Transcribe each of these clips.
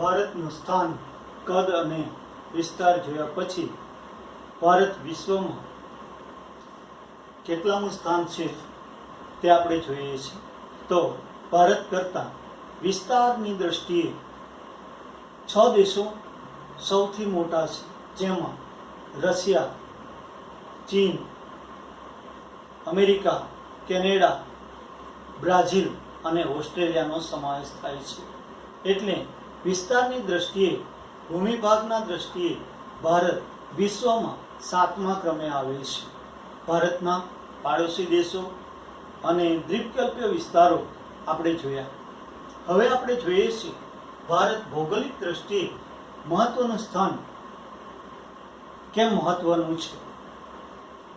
ભારતનું સ્થાન, કદ અને વિસ્તાર જોયા પછી ભારત વિશ્વમાં કેટલામું સ્થાન છે તે આપણે જોઈએ છીએ. તો ભારત કરતાં વિસ્તારની દ્રષ્ટિએ 6 દેશો સૌથી મોટા છે, જેમાં રશિયા, ચીન, અમેરિકા, કેનેડા, બ્રાઝિલ અને ઓસ્ટ્રેલિયાનો સમાવેશ થાય છે. એટલે વિસ્તારની દ્રષ્ટિએ, ભૂમિભાગના દ્રષ્ટિએ ભારત વિશ્વમાં 7મા ક્રમે આવે છે. ભારતના પાડોશી દેશો અને દ્વીપકલ્પીય વિસ્તારો આપણે જોયા. હવે આપણે જોઈએ છીએ ભારત ભૌગોલિક દ્રષ્ટિએ મહત્વનું સ્થાન કેમ મહત્વનું છે.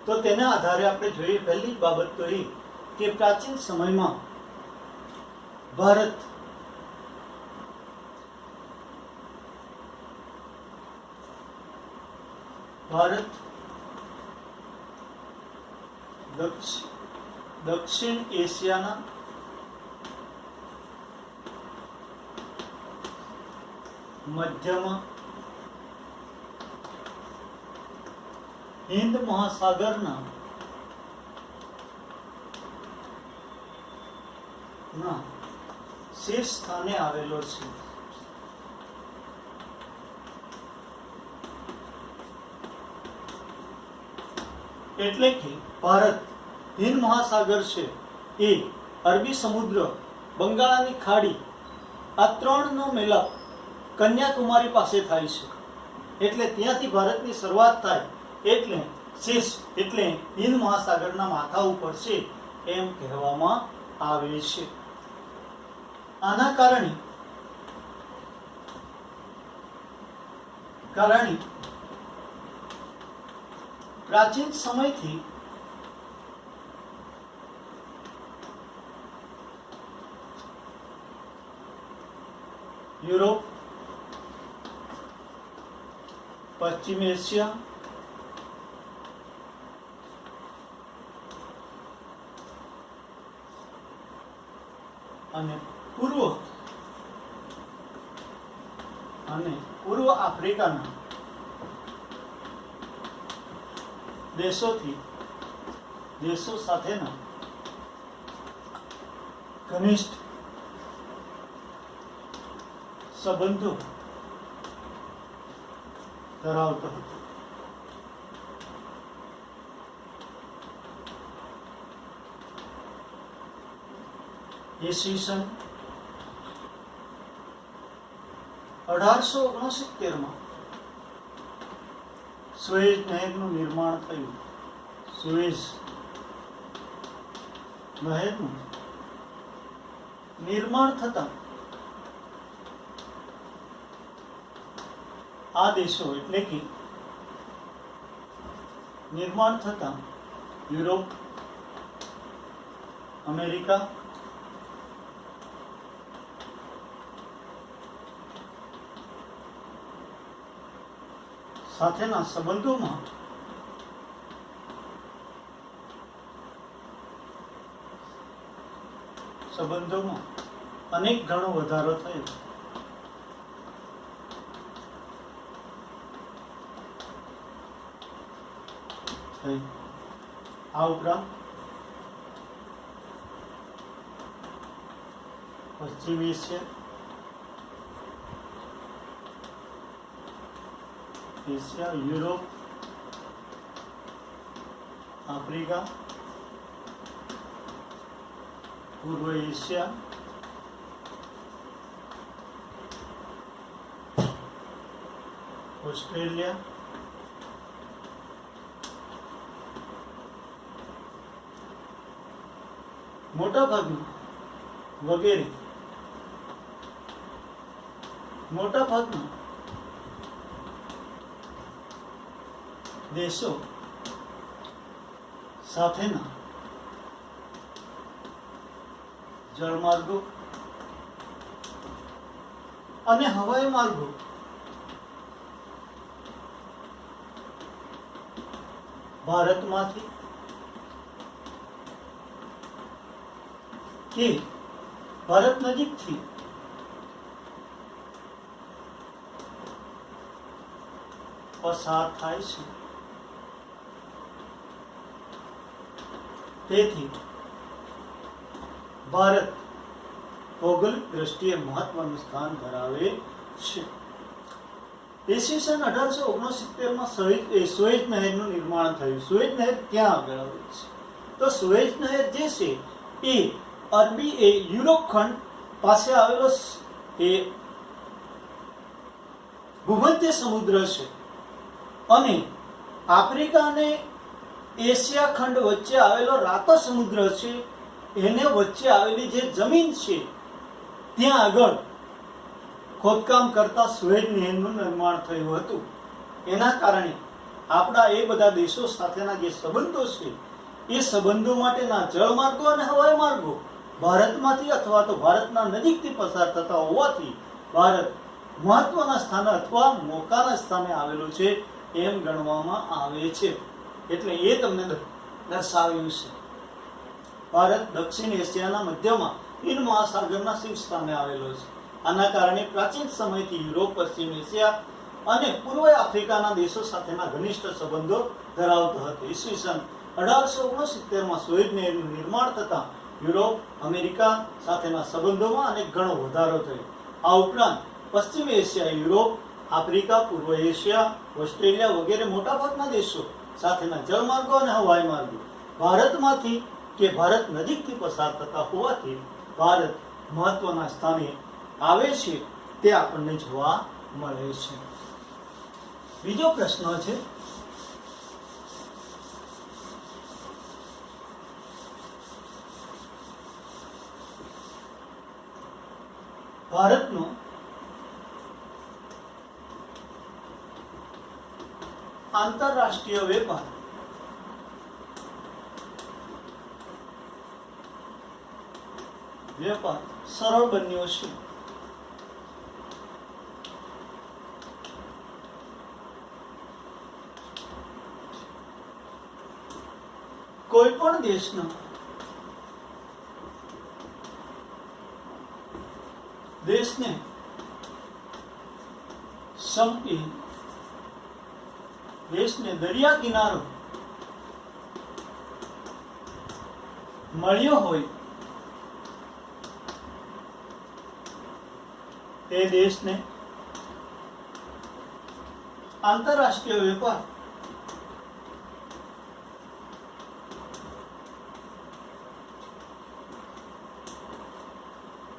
તો તેના આધારે આપણે જોઈએ, પહેલી બાબત તો એ કે પ્રાચીન સમયમાં ભારત દક્ષિણ એશિયાના મધ્યમાં હિન્દ મહાસાગરના શીર્ષ સ્થાને આવેલો છે. એટલે કે ભારત હિન્દ મહાસાગર છે એ અરબી સમુદ્ર, બંગાળાની ખાડી, આ ત્રણનો મેળાપ કન્યાકુમારી પાસે થાય છે. એટલે ત્યાંથી ભારતની શરૂઆત થાય. એટલે શીર્ષ એટલે હિન્દ મહાસાગરના માથા ઉપર છે એમ કહેવામાં આવે છે. આના કારણે પ્રાચીન સમયથી યુરોપ, પશ્ચિમ એશિયા અને પૂર્વ આફ્રિકાના દેશો સાથેના ઘનિષ્ઠ સંબંધો ધરાવતો હતો. ઈસવીસન 1869માં સુએઝ નહેરનું નિર્માણ થયું. સુએઝ નહેરનું નિર્માણ થતાં આ દેશો એટલે કે નિર્માણ થતાં યુરોપ, અમેરિકા, સાથેના સંબંધોમાં અનેક ગણો વધારો થયો. આ ઉપરાંત પશ્ચિમ એશિયા, યુરોપ, આફ્રિકા, પૂર્વ એશિયા, ઓસ્ટ્રેલિયા, મોટાભાગના દેશો સાથેના જળમાર્ગો અને હવાઈ માર્ગો ભારતમાંથી કે ભારત નજીકથી પસાર થાય છે. તેથી ભારત ભૌગોલિક દ્રષ્ટિએ મહત્વનું સ્થાન ધરાવે છે. ઈસવીસન 1869 માં સુએઝ નહેરનું નિર્માણ થયું. સુએઝ નહેર ક્યાં આગળ આવે છે? તો સુએઝ નહેર જે છે એ યુરોપ ખંડ પાસે આવેલો એ ભૂમધ્ય સમુદ્ર છે અને આફ્રિકા અને એશિયા ખંડ વચ્ચે આવેલો રાતો સમુદ્ર છે. એને વચ્ચે આવેલી જે જમીન છે ત્યાં આગળ ખોદકામ કરતા સુએઝ નહેરનું નિર્માણ થયું હતું. એના કારણે આપણા એ બધા દેશો સાથેના જે સંબંધો છે એ સંબંધો માટેના જળમાર્ગો અને હવાઈ માર્ગો ભારતમાંથી અથવા તો ભારતના નજીકથી પસાર થતા હોવાથી ભારત મહત્વના સ્થાને અથવા મોકાના સ્થાને આવેલું છે એમ ગણવામાં આવે છે. એટલે એ તમને દર્શાવ્યું છે. ભારત દક્ષિણ એશિયાના મધ્યમાં હિંદ મહાસાગરના શીર્ષ સ્થાને આવેલો છે. આના કારણે પ્રાચીન સમયથી યુરોપ, પશ્ચિમ એશિયા અને પૂર્વ આફ્રિકાના દેશો સાથેના ઘનિષ્ઠ સંબંધો ધરાવતો હતો. ઈસવીસન 1869 માં સુએઝ નહેરનું નિર્માણ થતાં યુરોપ, અમેરિકા સાથેના સંબંધોમાં અનેક ગણો વધારો થયો. આ ઉપરાંત પશ્ચિમ એશિયા, યુરોપ, આફ્રિકા, પૂર્વ એશિયા, ઓસ્ટ્રેલિયા વગેરે મોટાભાગના દેશો સાથેના જળમાર્ગો અને હવાઈ માર્ગો ભારતમાંથી કે ભારત નજીકથી પસાર થતા હોવાથી ભારત મહત્વના સ્થાને આવે છે તે આપણને જોવા મળે છે. બીજો પ્રશ્ન છે, ભારતનો આંતરરાષ્ટ્રીય વેપાર સરળ બન્યો છે. કોઈ પણ દેશને દરિયા કિનારો મળ્યો હોય તે દેશને આંતરરાષ્ટ્રીય વેપાર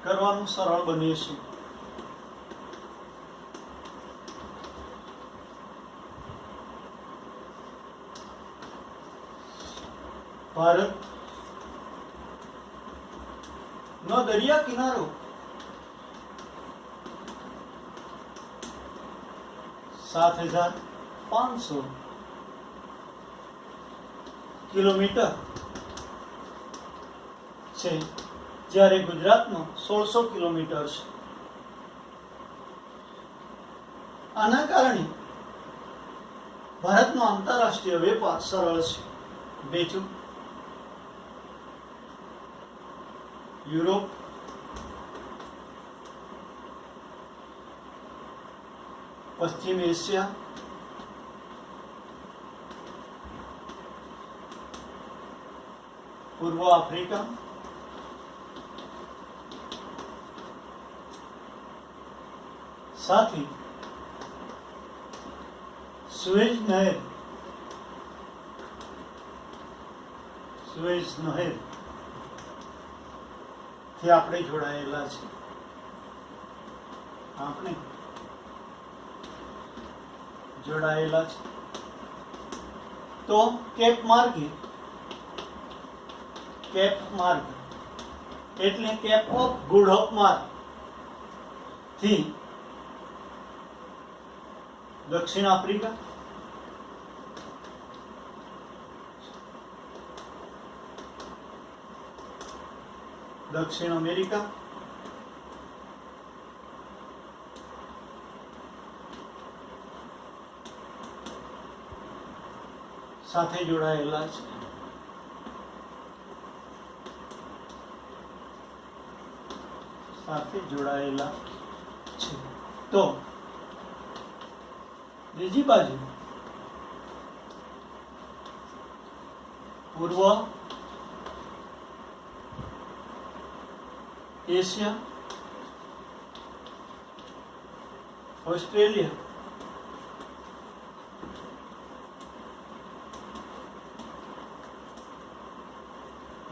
કરવાનું સરળ બને છે. ભારત નો દરિયા કિનારો 7,500 કિલોમીટર છે, જ્યારે ગુજરાતનો 1,600 કિલોમીટર છે. આના કારણે ભારતનો આંતરરાષ્ટ્રીય વેપાર સરળ છે. બીજું, યુરોપ, પશ્ચિમ એશિયા, પૂર્વ આફ્રિકા સાથે સુએઝ નહેર થી આપણે જોડાયેલા છે. તો કેપ માર્ગ એટલે કેપ ઓફ ગુડ હોપ માર્ગ થી દક્ષિણ આફ્રિકા, દક્ષિણ અમેરિકા, સાથે જોડાયેલા છે. તો બીજી બાજુ પૂર્વ એશિયા, ઓસ્ટ્રેલિયા,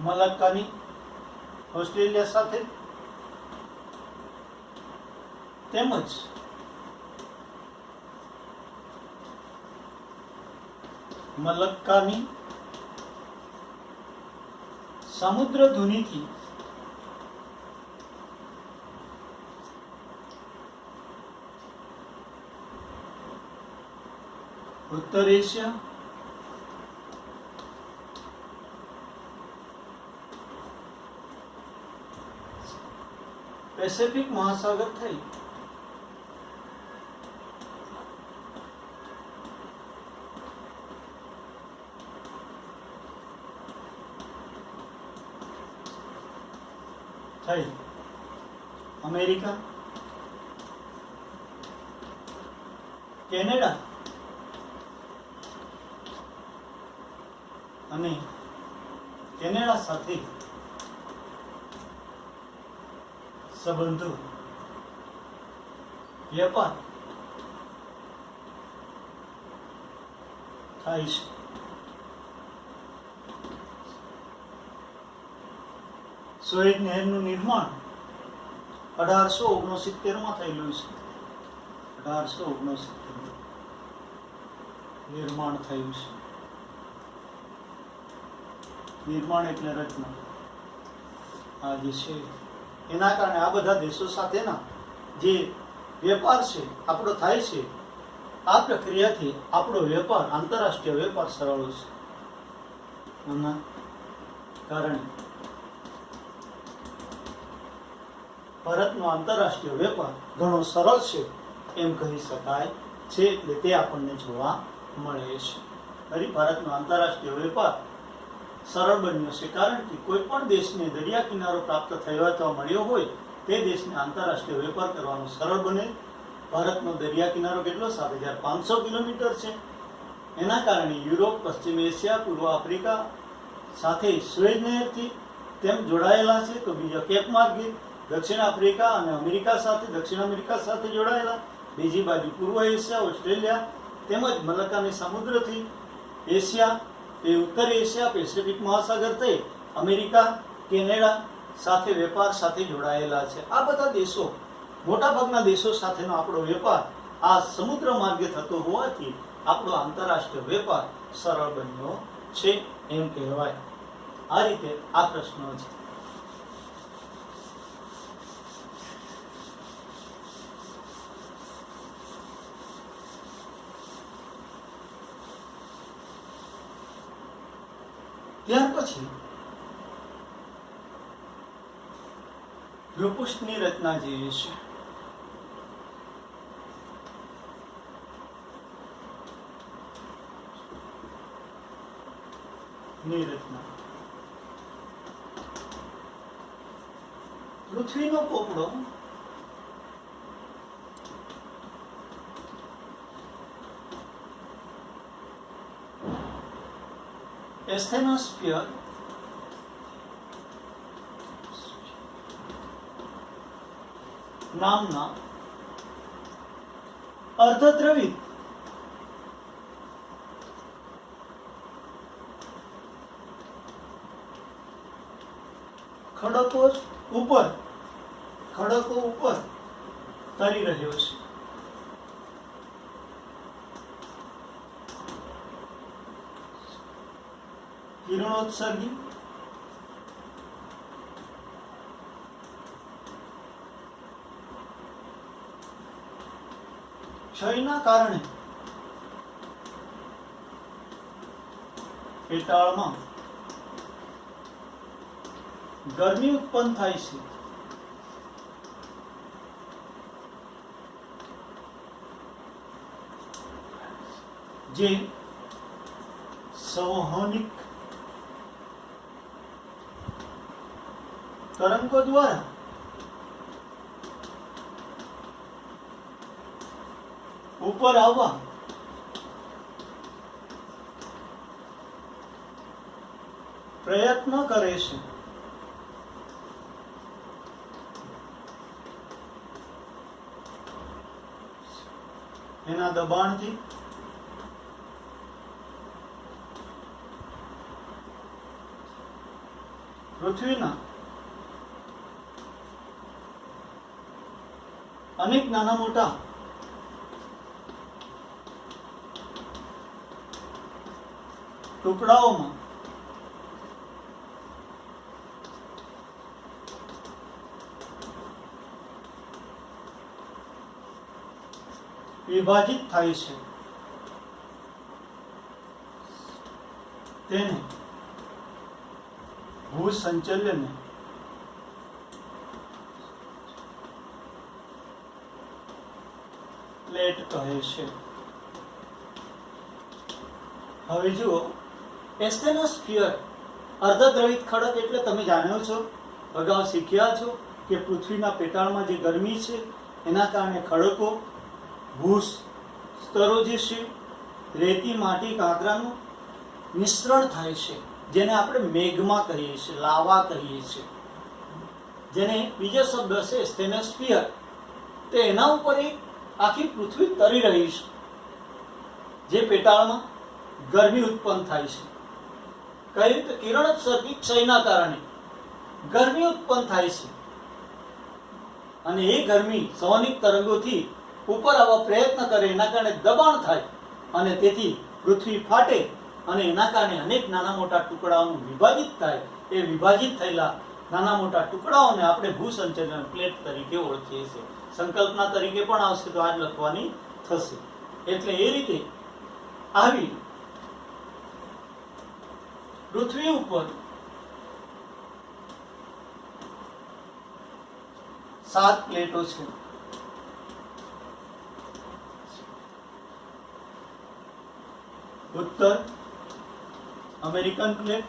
મલાક્કાની ઓસ્ટ્રેલિયા સાથે તેમજ મલક્કાની સમુદ્ર ધુનીથી ઉત્તર એશિયા, પેસિફિક મહાસાગર થઈ અમેરિકા, કેનેડા અને કેનેડા સાથે સંબંધો, વેપાર થાય છે. સુએઝ નહેરનું નિર્માણ 1869 થયેલું છે. 1869 નિર્માણ થયું છે. નિર્માણ એટલે રચના. આ જે છે એના કારણે આ બધા દેશો સાથેના જે વેપાર છે આપણો થાય છે, આ પ્રક્રિયાથી આપણો વેપાર, આંતરરાષ્ટ્રીય વેપાર સરળ છે. એના કારણે ભારતનો આંતરરાષ્ટ્રીય વેપાર ઘણો સરળ છે એમ કહી શકાય છે. એટલે તે આપણને જોવા મળે છે. ફરી ભારતનો આંતરરાષ્ટ્રીય વેપાર સરળ બન્યો છે કારણ કે કોઈ પણ દેશને દરિયા કિનારો પ્રાપ્ત થવા મળ્યો હોય તે દેશને આંતરરાષ્ટ્રીય વેપાર કરવાનો સરળ બને. ભારતનો દરિયા કિનારો કેટલો 7500 કિલોમીટર છે. એના કારણે યુરોપ, પશ્ચિમ એશિયા, પૂર્વ આફ્રિકા સાથે સુએઝ નહેરથી તેમ જોડાયેલા છે. તો બીજા કેપ માર્ગે દક્ષિણ આફ્રિકા અને અમેરિકા સાથે, દક્ષિણ અમેરિકા સાથે જોડાયેલા. બીજી બાજુ પૂર્વ એશિયા, ઓસ્ટ્રેલિયા તેમજ મલક્કાની સમુદ્રથી એશિયા, એ ઉત્તર એશિયા, પેસિફિક મહાસાગર થઈ અમેરિકા, કેનેડા સાથે વેપાર સાથે જોડાયેલા છે. આ બધા દેશો, મોટાભાગના દેશો સાથેનો આપણો વેપાર આ સમુદ્ર માર્ગે થતો હોવાથી આપણો આંતરરાષ્ટ્રીય વેપાર સરળ બન્યો છે એમ કહેવાય. આ રીતે આ પ્રશ્નો છે. ત્યાર પછી ભૂપૃષ્ઠની રચના જોઈએ છે. ની રચના પૃથ્વીનો પોપડો એસ્થેનોસ્ફિયર નામના અર્ધદ્રવિત ખડકો ઉપર તરી રહ્યો છે. કિરણોત્સર્ગી ક્ષયના કારણે પેટાળમાં ગરમી ઉત્પન્ન થાય છે. જે સંવહનિક તરંગો દ્વારા ઉપર આવવા પ્રયત્ન કરે છે. એના દબાણથી પૃથ્વીના અનેક નાના મોટા ટુકડાઓમાં વિભાજિત થાય છે. તેને ભૂસંચલનને પ્લેટ કહે છે. હવે જુઓ, એસ્ટેનોસ્ફિયર અર્ધદ્રવિત ખડક એટલે તમે જાણ્યો છો, અગાઉ શીખ્યા છો કે પૃથ્વીના પેટાળમાં જે ગરમી છે એના કારણે ખડકો, ભૂ સ્તરો જે છે, રેતી, માટી, કાંકરાનું મિશ્રણ થાય છે, જેને આપણે મેગ્મા કહીએ છીએ, લાવા કહીએ છીએ, જેને બીજો શબ્દ છે સ્ટેનોસ્ફિયર. તો એના ઉપર એક આખી પૃથ્વી તરી રહી છે, જે પેટાળમાં ગરમી ઉત્પન્ન થાય છે. કહ્યું તો કિરણોત્સર્ગી ક્ષયના કારણે ગરમી ઉત્પન્ન થાય છે, અને એ ગરમી સૌનિક તરંગોથી ઉપર આવવા પ્રયત્ન કરે, એના કારણે દબાણ થાય અને તેથી પૃથ્વી ફાટે અને એના કારણે અનેક નાના મોટા ટુકડાઓનું વિભાજિત થાય. એ વિભાજિત થયેલા નાના મોટા ટુકડાઓને આપણે ભૂસંચલન પ્લેટ તરીકે ઓળખીએ છીએ. સંકલ્પના તરીકે પણ આવશે તો આ જ લખવાની થશે. એટલે એ રીતે આવી પૃથ્વી ઉપર 7 પ્લેટો છે. ઉત્તર અમેરિકન પ્લેટ,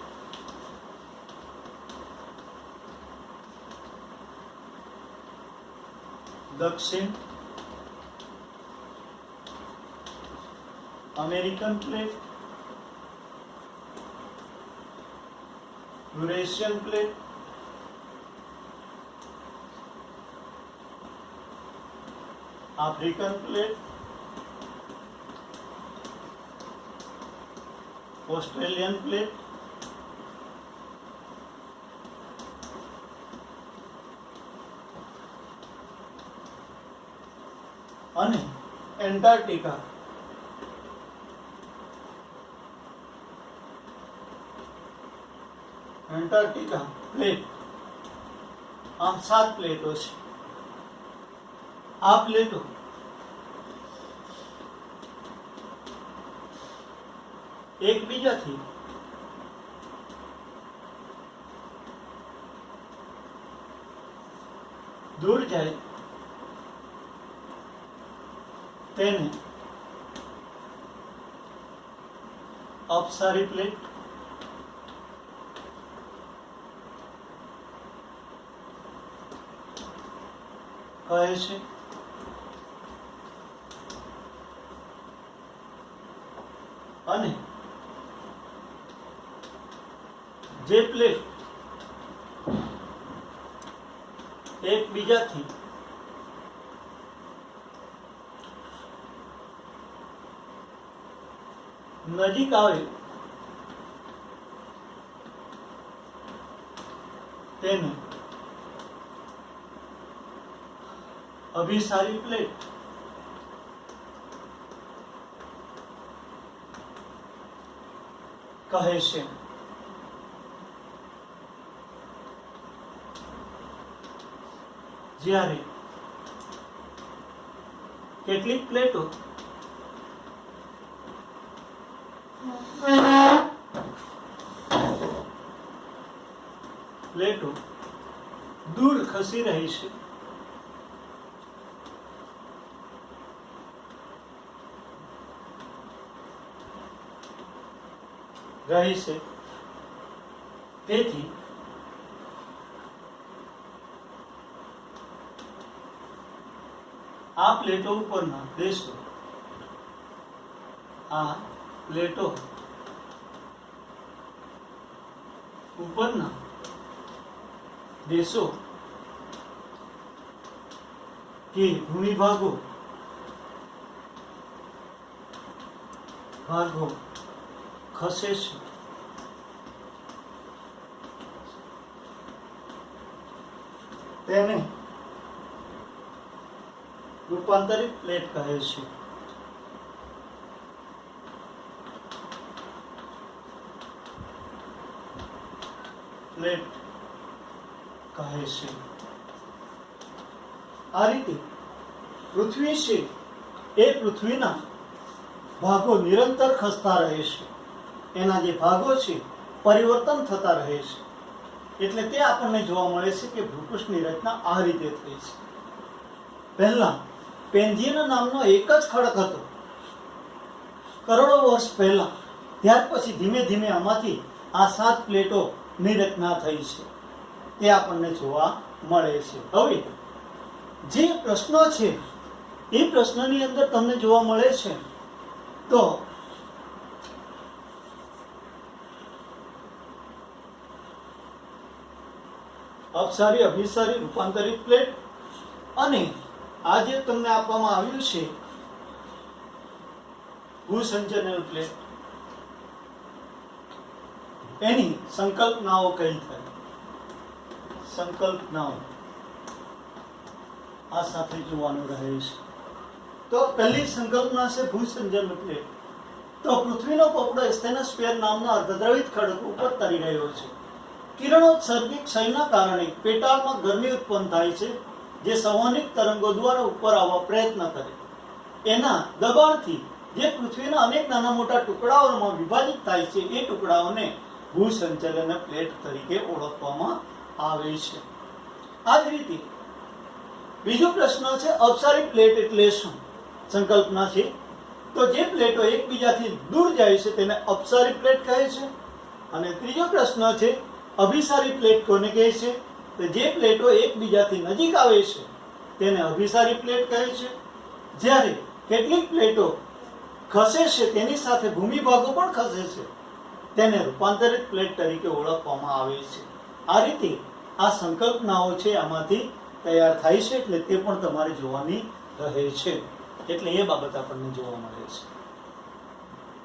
દક્ષિણ American plate, Eurasian plate, African plate, Australian plate, અને એન્ટાર્કટિકા. Antarctica plate. આમ 7 પ્લેટો છે. આ પ્લેટો એકબીજાથી દૂર જાય તેને અપસારી પ્લેટ, કહે છે. અને જે પ્લેટ એકબીજાથી નજીક આવે તેને અભિસારી પ્લેટ, કહે છે. જ્યારે કેટલીક પ્લેટો દૂર ખસી રહી છે, તેથી આ પ્લેટો ઉપરના દેશો આ પ્લેટો ઉપરના દેશો કે ભૂમિભાગો ખસે છે, તેને રૂપાંતરિત પ્લેટ કહે છે. પ્લેટ કહે છે. આ રીતે પૃથ્વી છે એ પૃથ્વીના ભાગો નિરંતર ખસતા રહે છે. એના જે ભાગો છે પરિવર્તન થતા રહે છે. એટલે તે આપણને જોવા મળે છે કે ભૂપૃષ્ઠની રચના આ રીતે થઈ છે. પહેલા પેન્જીન નામનો એક જ ખડક હતો કરોડો વર્ષ પહેલા. ત્યાર પછી ધીમે ધીમે આમાંથી આ 7 પ્લેટોની રચના થઈ છે. તે આપણને જોવા મળે છે. હવે જે પ્રશ્નો છે એ પ્રશ્નની અંદર તમને જોવા મળે છે તો અપસારી, અભિસારી, રૂપાંતરિત પ્લેટ અને આ જે તમને આપવામાં આવ્યું છે ભૂસંચયન પ્લેટ, એની સંકલ્પનાઓ કઈ થાય? સંકલ્પનાઓ આ સાથે જોવાનું રહે છે. તો પહેલી સંકલ્પના છે ભૂસંચયન પ્લેટ. તો પૃથ્વીનો પોપડો સ્ટેનોસ્ફિયર નામના અર્ધદ્રવિત ખડક ઉપર તરી રહ્યો છે. કિરણોત્સર્ગી ક્ષયના કારણે પેટાળમાં ગરમી ઉત્પન્ન થાય છે, જે સંવહનિક તરંગો દ્વારા ઉપર આવવા પ્રયત્ન કરે. એના દબાણથી જે પૃથ્વીના અનેક નાના મોટા ટુકડાઓમાં વિભાજિત થાય છે, એ ટુકડાઓને ભૂસંચલન પ્લેટ તરીકે ઓળખવામાં આવે છે. આ જ રીતે બીજો પ્રશ્ન છે અપસારી પ્લેટ એટલે શું? સંકલ્પના છે તો જે પ્લેટો એકબીજાથી દૂર જાય છે તેને અપસારી પ્લેટ કહે છે. અને ત્રીજો પ્રશ્ન છે અભિસારી પ્લેટ કોને કહે છે? તો જે પ્લેટો એકબીજાથી નજીક આવે છે તેને અભિસારી પ્લેટ કહે છે. જ્યારે કેટલીક પ્લેટો ખસે છે તેની સાથે ભૂમિભાગો પણ ખસે છે, તેને રૂપાંતરિત પ્લેટ તરીકે ઓળખવામાં આવે છે. આ રીતે આ સંકલ્પનાઓ છે આમાંથી તૈયાર થાય છે. એટલે તે પણ તમારે જોવાની રહે છે. એટલે એ બાબત આપણને જોવા મળે છે.